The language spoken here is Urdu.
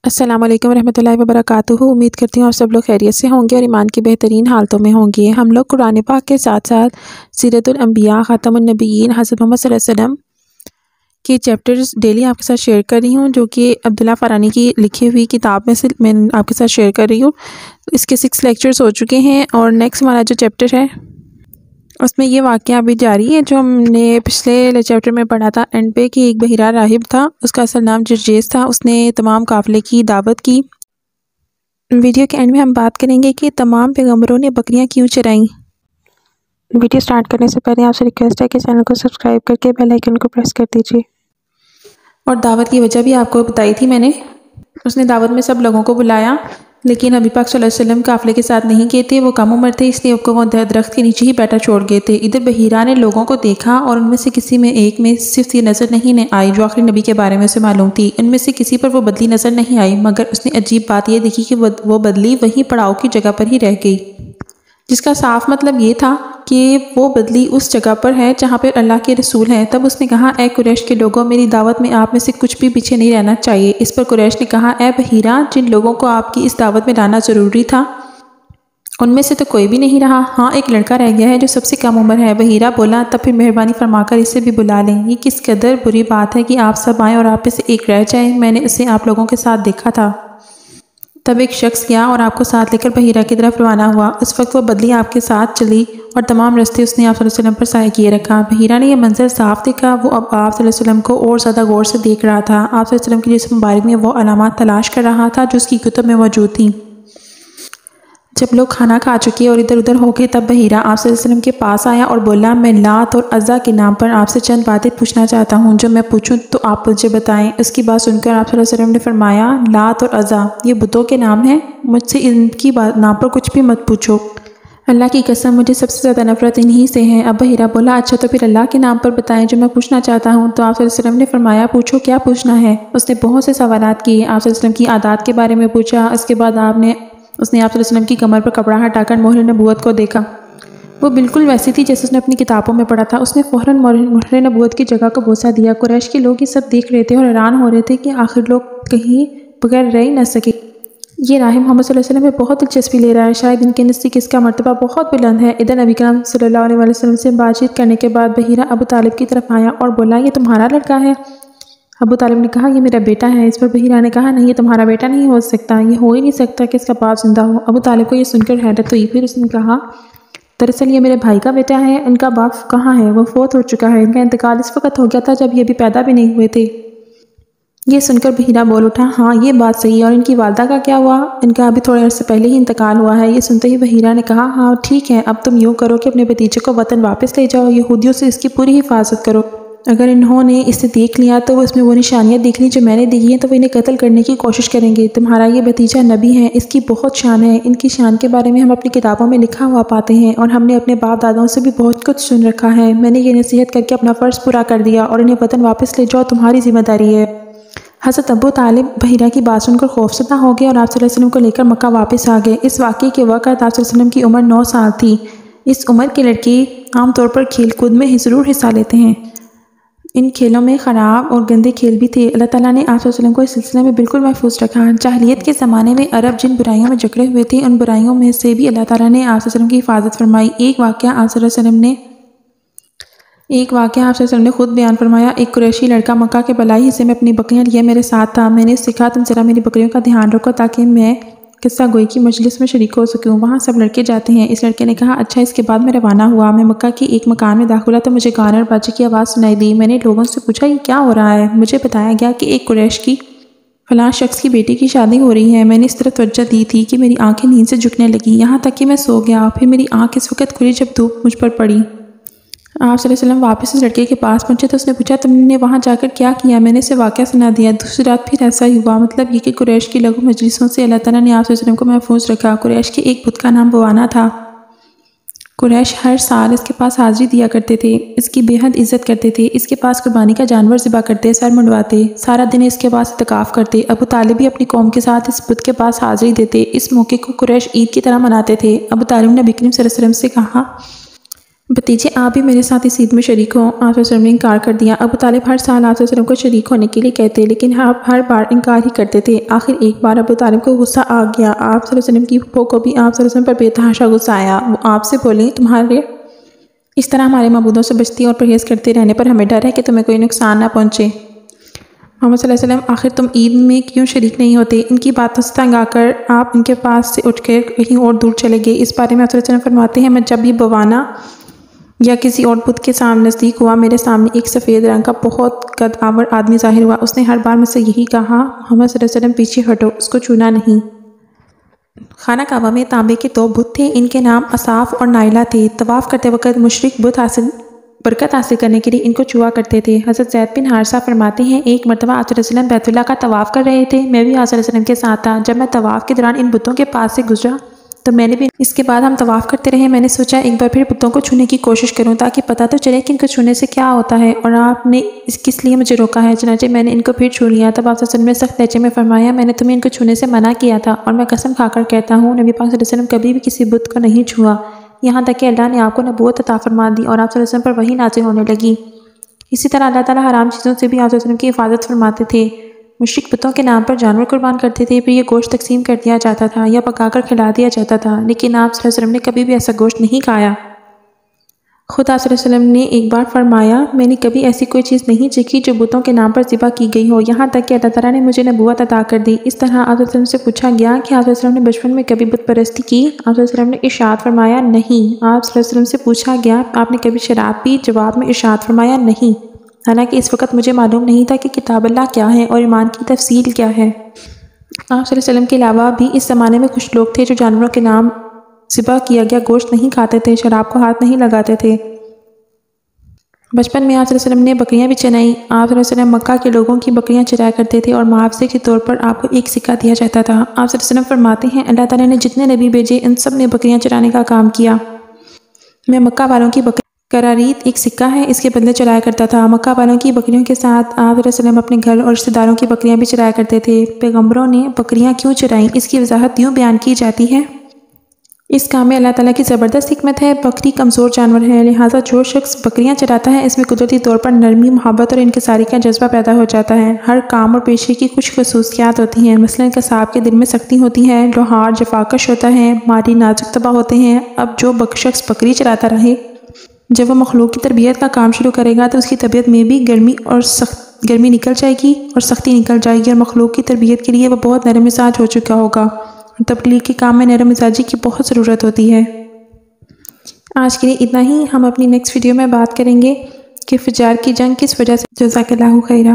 السلام علیکم ورحمۃ اللہ وبرکاتہ۔ امید کرتی ہوں آپ سب لوگ خیریت سے ہوں گے اور ایمان کی بہترین حالتوں میں ہوں گے۔ ہم لوگ قرآن پاک کے ساتھ ساتھ سیرت الانبیاء خاتم النبیین حضرت محمد صلی اللہ علیہ وسلم کے چیپٹرز ڈیلی آپ کے ساتھ شیئر کر رہی ہوں، جو کہ عبداللہ فارانی کی لکھی ہوئی کتاب میں سے میں آپ کے ساتھ شیئر کر رہی ہوں۔ اس کے 6 لیکچرز ہو چکے ہیں اور نیکسٹ ہمارا جو چیپٹر ہے اس میں یہ واقعہ ابھی جاری ہے جو ہم نے پچھلے چیپٹر میں پڑھا تھا اینڈ پہ، کہ ایک بحیرہ راہب تھا، اس کا اصل نام جرجیس تھا۔ اس نے تمام قافلے کی دعوت کی۔ ویڈیو کے اینڈ میں ہم بات کریں گے کہ تمام پیغمبروں نے بکریاں کیوں چرائیں۔ ویڈیو سٹارٹ کرنے سے پہلے آپ سے ریکویسٹ ہے کہ چینل کو سبسکرائب کر کے بیل آئیکن کو پریس کر دیجیے۔ اور دعوت کی وجہ بھی آپ کو بتائی تھی میں نے۔ اس نے دعوت میں سب لوگوں کو بلایا، لیکن نبی پاک صلی اللہ علیہ وسلم قافلے کے ساتھ نہیں گئے تھے، وہ کم عمر تھے، اس لیے آپ کو وہ درخت کے نیچے ہی بیٹھا چھوڑ گئے تھے۔ ادھر بحیرہ نے لوگوں کو دیکھا اور ان میں سے کسی میں ایک میں صرف یہ نظر نہیں آئی جو آخری نبی کے بارے میں اسے معلوم تھی۔ ان میں سے کسی پر وہ بدلی نظر نہیں آئی، مگر اس نے عجیب بات یہ دیکھی کہ وہ بدلی وہیں پڑاؤ کی جگہ پر ہی رہ گئی، جس کا صاف مطلب یہ تھا کہ وہ بدلی اس جگہ پر ہے جہاں پر اللہ کے رسول ہیں۔ تب اس نے کہا، اے قریش کے لوگوں، میری دعوت میں آپ میں سے کچھ بھی پیچھے نہیں رہنا چاہیے۔ اس پر قریش نے کہا، اے بحیرہ، جن لوگوں کو آپ کی اس دعوت میں لانا ضروری تھا ان میں سے تو کوئی بھی نہیں رہا۔ ہاں، ایک لڑکا رہ گیا ہے جو سب سے کم عمر ہے۔ بحیرہ بولا، تب پھر مہربانی فرما کر اسے بھی بلا لیں۔ یہ کس قدر بری بات ہے کہ آپ سب آئیں اور آپ میں سے ایک رہ جائے۔ میں نے اسے آپ لوگوں کے ساتھ دیکھا تھا۔ تب ایک شخص گیا اور آپ کو ساتھ لے کر بحیرہ کی طرف روانہ ہوا۔ اس وقت وہ بدلی آپ کے ساتھ چلی اور تمام رستے اس نے آپ صلی اللہ علیہ وسلم پر سایہ کیے رکھا۔ بحیرہ نے یہ منظر صاف دیکھا۔ وہ اب آپ صلی اللہ علیہ وسلم کو اور زیادہ غور سے دیکھ رہا تھا۔ آپ صلی اللہ علیہ وسلم کے جسم مبارک میں وہ علامات تلاش کر رہا تھا جو اس کی کتب میں موجود تھیں۔ جب لوگ کھانا کھا چکے اور ادھر ادھر ہو گئے، تب بحیرہ آپ صلی اللہ علیہ وسلم کے پاس آیا اور بولا، میں لات اور عزا کے نام پر آپ سے چند باتیں پوچھنا چاہتا ہوں، جو میں پوچھوں تو آپ مجھے بتائیں۔ اس کی بات سن کر آپ صلی اللہ علیہ وسلم نے فرمایا، لات اور عزا یہ بتوں کے نام ہیں، مجھ سے ان کی نام پر کچھ بھی مت پوچھو۔ اللہ کی قسم، مجھے سب سے زیادہ نفرت انہی سے ہے۔ اب بحیرہ بولا، اچھا تو پھر اللہ کے نام پر بتائیں جو میں پوچھنا چاہتا ہوں۔ تو آپ صلی اللہ علیہ وسلم نے فرمایا، پوچھو، کیا پوچھنا ہے۔ اس نے بہت سے سوالات کیے۔ آپ صلی اللہ علیہ وسلم کی عادات کے بارے میں پوچھا۔ اس کے بعد اس نے آپ صلی اللہ علیہ وسلم کی کمر پر کپڑا ہٹا کر مہر نبوت کو دیکھا۔ وہ بالکل ویسی تھی جیسے اس نے اپنی کتابوں میں پڑھا تھا۔ اس نے فوراً مہر نبوت کی جگہ کو بوسہ دیا۔ قریش کے لوگ یہ سب دیکھ رہے تھے اور حیران ہو رہے تھے کہ آخر لوگ کہیں بغیر رہ ہی نہ سکے۔ یہ راہب محمد صلی اللہ علیہ وسلم میں بہت دلچسپی لے رہا ہے، شاید ان کے نزدیک اس کا مرتبہ بہت بلند ہے۔ ادھر نبی کریم صلی اللہ علیہ وسلم سے بات چیت کرنے کے بعد بحیرہ ابو طالب کی طرف آیا اور بولا، یہ تمہارا لڑکا ہے؟ ابو طالب نے کہا، یہ میرا بیٹا ہے۔ اس پر بحیرہ نے کہا، نہیں، یہ تمہارا بیٹا نہیں ہو سکتا، یہ ہو ہی نہیں سکتا کہ اس کا باپ زندہ ہو۔ ابو طالب کو یہ سن کر حیرت ہوئی۔ پھر اس نے کہا، دراصل یہ میرے بھائی کا بیٹا ہے، ان کا باپ کہاں ہے؟ وہ فوت ہو چکا ہے، ان کا انتقال اس وقت ہو گیا تھا جب یہ بھی پیدا بھی نہیں ہوئے تھے۔ یہ سن کر بحیرہ بول اٹھا، ہاں یہ بات صحیح ہے، اور ان کی والدہ کا کیا ہوا؟ ان کا ابھی تھوڑے عرصے پہلے ہی انتقال ہوا ہے۔ یہ سنتے ہی بحیرہ نے کہا، ہاں ٹھیک ہے، اب تم یوں کرو کہ اپنے بھتیجے کو وطن واپس لے جاؤ، یہودیوں سے اس کی پوری حفاظت کرو۔ اگر انہوں نے اسے دیکھ لیا تو وہ اس میں وہ نشانیاں دیکھ لیں جو میں نے دیکھی ہیں تو وہ انہیں قتل کرنے کی کوشش کریں گے۔ تمہارا یہ بھتیجا نبی ہے، اس کی بہت شان ہے، ان کی شان کے بارے میں ہم اپنی کتابوں میں لکھا ہوا پاتے ہیں اور ہم نے اپنے باپ دادوں سے بھی بہت کچھ سن رکھا ہے۔ میں نے یہ نصیحت کر کے اپنا فرض پورا کر دیا اور انہیں وطن واپس لے جاؤ تمہاری ذمہ داری ہے۔ حضرت ابو طالب بحیرہ کی بات سن کر خوفزدہ ہو گئے اور آپ صلی اللہ علیہ وسلم کو لے کر مکہ واپس آ گئے۔ اس واقعے کے وقت آپ صلی اللہ علیہ وسلم کی عمر 9 سال تھی۔ اس عمر کے لڑکے عام طور پر کھیل کود میں ضرور حصہ لیتے ہیں۔ ان کھیلوں میں خراب اور گندے کھیل بھی تھے۔ اللہ تعالیٰ نے آپ صلی اللہ علیہ وسلم کو اس سلسلے میں بالکل محفوظ رکھا۔ جاہلیت کے زمانے میں عرب جن برائیوں میں جکڑے ہوئے تھے، ان برائیوں میں سے بھی اللہ تعالیٰ نے آپ صلی اللہ علیہ وسلم کی حفاظت فرمائی۔ ایک واقعہ آپ صلی اللہ علیہ وسلم نے خود بیان فرمایا۔ ایک قریشی لڑکا مکہ کے بالائی حصے میں اپنی بکریاں لیے میرے ساتھ تھا۔ میں نے اس سے کہا، تم ذرا میری بکریوں کا دھیان رکھو تاکہ میں قصہ گوئی کی مجلس میں شریک ہو سکوں، وہاں سب لڑکے جاتے ہیں۔ اس لڑکے نے کہا، اچھا۔ اس کے بعد میں روانہ ہوا۔ میں مکہ کی ایک مکان میں داخل ہوا تو مجھے گانے اور باجے کی آواز سنائی دی۔ میں نے لوگوں سے پوچھا، یہ کیا ہو رہا ہے؟ مجھے بتایا گیا کہ ایک قریش کی فلاں شخص کی بیٹی کی شادی ہو رہی ہے۔ میں نے اس طرف توجہ دی تھی کہ میری آنکھیں نیند سے جھکنے لگی، یہاں تک کہ میں سو گیا۔ پھر میری آنکھ اس وقت کھلی جب دھوپ مجھ پر پڑی۔ آپ صلی اللہ علیہ وسلم واپس اس لڑکے کے پاس پہنچے تو اس نے پوچھا، تم نے وہاں جا کر کیا کیا؟ میں نے اسے واقعہ سنا دیا۔ دوسری رات پھر ایسا ہی ہوا۔ مطلب یہ کہ قریش کی لغو مجلسوں سے اللہ تعالیٰ نے آپ صلی اللہ علیہ وسلم کو محفوظ رکھا۔ قریش کے ایک بت کا نام بوانا تھا۔ قریش ہر سال اس کے پاس حاضری دیا کرتے تھے، اس کی بے حد عزت کرتے تھے، اس کے پاس قربانی کا جانور ذبح کرتے، سر منڈواتے، سارا دن اس کے پاس اعتکاف کرتے۔ ابو طالب بھی اپنی قوم کے ساتھ اس بت کے پاس حاضری دیتے۔ اس موقع کو قریش عید کی طرح مناتے تھے۔ ابو طالب نے نبی کریم صلی اللہ علیہ وسلم سے کہا، بھتیجے آپ بھی میرے ساتھ اس عید میں شریک ہوں۔ آپ صلی اللہ علیہ وسلم نے انکار کر دیا۔ ابو طالب ہر سال آپ صلی اللہ علیہ وسلم کو شریک ہونے کے لیے کہتے لیکن آپ ہر بار انکار ہی کرتے تھے۔ آخر ایک بار ابو طالب کو غصہ آ گیا۔ آپ صلی اللہ علیہ وسلم کی پھوپھو کو بھی آپ صلی اللہ علیہ وسلم پر بے تحاشا غصہ آیا۔ وہ آپ سے بولیں تمہارے اس طرح ہمارے معبودوں سے بچتی اور پرہیز کرتے رہنے پر ہمیں ڈر ہے کہ تمہیں کوئی نقصان نہ پہنچے۔ محمد صلی اللہ علیہ وسلم آخر تم عید میں کیوں شریک نہیں ہوتے؟ ان کی باتوں سے تنگ آ کر آپ ان کے پاس سے اٹھ کر کہیں اور دور چلے گئے۔ اس بارے میں آپ صلی اللہ علیہ وسلم فرماتے ہیں میں جب بھی بوانا یا کسی اور بت کے سامنے نزدیک ہوا میرے سامنے ایک سفید رنگ کا بہت قد آور آدمی ظاہر ہوا۔ اس نے ہر بار مجھ سے یہی کہا محمد صلی اللہ علیہ وسلم پیچھے ہٹو، اس کو چھونا نہیں۔ خانہ کعبہ میں تانبے کے 2 بت تھے، ان کے نام اصاف اور نائلہ تھے۔ طواف کرتے وقت مشرک بت برکت حاصل کرنے کے لیے ان کو چھوا کرتے تھے۔ حضرت زید بن حارثہ فرماتے ہیں ایک مرتبہ آپ صلی اللہ علیہ وسلم بیت اللہ کا طواف کر رہے تھے، میں بھی آپ صلی اللہ علیہ وسلم کے ساتھ تھا۔ جب میں طواف کے دوران ان بتوں کے پاس سے گزرا تو میں نے بھی اس کے بعد ہم طواف کرتے رہے۔ میں نے سوچا ایک بار پھر بتوں کو چھونے کی کوشش کروں تاکہ پتہ تو چلے کہ ان کو چھونے سے کیا ہوتا ہے، اور آپ نے کس لیے مجھے روکا ہے؟ چنانچہ میں نے ان کو پھر چھو لیا۔ تب آپ صلی اللہ علیہ وسلم نے سخت لہجے میں فرمایا میں نے تمہیں ان کو چھونے سے منع کیا تھا، اور میں قسم کھا کر کہتا ہوں نبی پاک صلی اللہ علیہ وسلم کبھی بھی کسی بت کو نہیں چھوا، یہاں تک کہ اللہ نے آپ کو نبوت عطا فرما دی اور آپ صلی اللہ علیہ وسلم پر وحی نازل ہونے لگی۔ اسی طرح اللہ تعالیٰ حرام چیزوں سے بھی آپ صلی اللہ علیہ وسلم کی حفاظت فرماتے تھے۔ مشرک بتوں کے نام پر جانور قربان کرتے تھے، پھر یہ گوشت تقسیم کر دیا جاتا تھا یا پکا کر کھلا دیا جاتا تھا، لیکن آپ صلی اللہ علیہ وسلم نے کبھی بھی ایسا گوشت نہیں کھایا۔ خود آپ صلی اللہ علیہ وسلم نے ایک بار فرمایا میں نے کبھی ایسی کوئی چیز نہیں چکھی جو بتوں کے نام پر ذبح کی گئی ہو، یہاں تک کہ اللہ تعالیٰ نے مجھے نبوت عطا کر دی۔ اس طرح آپ صلی اللہ علیہ وسلم سے پوچھا گیا کہ آپ صلی اللہ علیہ وسلم نے بچپن میں کبھی بت پرستی کی؟ آپ صلی اللہ علیہ وسلم نے ارشاد فرمایا نہیں۔ آپ صلی اللہ علیہ وسلم سے پوچھا گیا آپ نے کبھی شراب پی؟ جواب میں ارشاد فرمایا نہیں، حالانکہ اس وقت مجھے معلوم نہیں تھا کہ کتاب اللہ کیا ہے اور ایمان کی تفصیل کیا ہے۔ آپ صلی اللہ علیہ وسلم کے علاوہ بھی اس زمانے میں کچھ لوگ تھے جو جانوروں کے نام ذبح کیا گیا گوشت نہیں کھاتے تھے، شراب کو ہاتھ نہیں لگاتے تھے۔ بچپن میں آپ صلی اللہ علیہ وسلم نے بکریاں بھی چرائیں۔ آپ صلی اللہ علیہ وسلم مکہ کے لوگوں کی بکریاں چرایا کرتے تھے اور معاوضے کے طور پر آپ کو ایک سکہ دیا جاتا تھا۔ آپ صلی اللہ علیہ وسلم فرماتے ہیں اللہ تعالیٰ نے جتنے نبی بھیجے ان سب نے بکریاں چرانے کا کام کیا۔ میں مکہ والوں کی قراریت ایک سکہ ہے، اس کے بدلے چرایا کرتا تھا۔ مکہ والوں کی بکریوں کے ساتھ آپ صلی اللہ علیہ وسلم اپنے گھر اور رشتہ داروں کی بکریاں بھی چرایا کرتے تھے۔ پیغمبروں نے بکریاں کیوں چرائیں اس کی وضاحت یوں بیان کی جاتی ہے اس کام میں اللہ تعالیٰ کی زبردست حکمت ہے۔ بکری کمزور جانور ہے، لہٰذا جو شخص بکریاں چراتا ہے اس میں قدرتی طور پر نرمی، محبت اور انکساری کا جذبہ پیدا ہو جاتا ہے۔ ہر کام اور پیشے کی کچھ خصوصیات ہوتی ہیں، مثلاً قصاب کے دل میں سختی ہوتی ہے، لوہار جفاکش ہوتا ہے، مالی نازک طبع ہوتے ہیں۔ اب جو شخص بکری چراتا رہے جب وہ مخلوق کی تربیت کا کام شروع کرے گا تو اس کی طبیعت میں بھی گرمی نکل جائے گی اور سختی نکل جائے گی، اور مخلوق کی تربیت کے لیے وہ بہت نرم مزاج ہو چکا ہوگا۔ تبلیغ کے کام میں نرم مزاجی کی بہت ضرورت ہوتی ہے۔ آج کے لیے اتنا ہی، ہم اپنی نیکسٹ ویڈیو میں بات کریں گے کہ فجار کی جنگ کس وجہ سے۔ جزاک اللہ خیرہ۔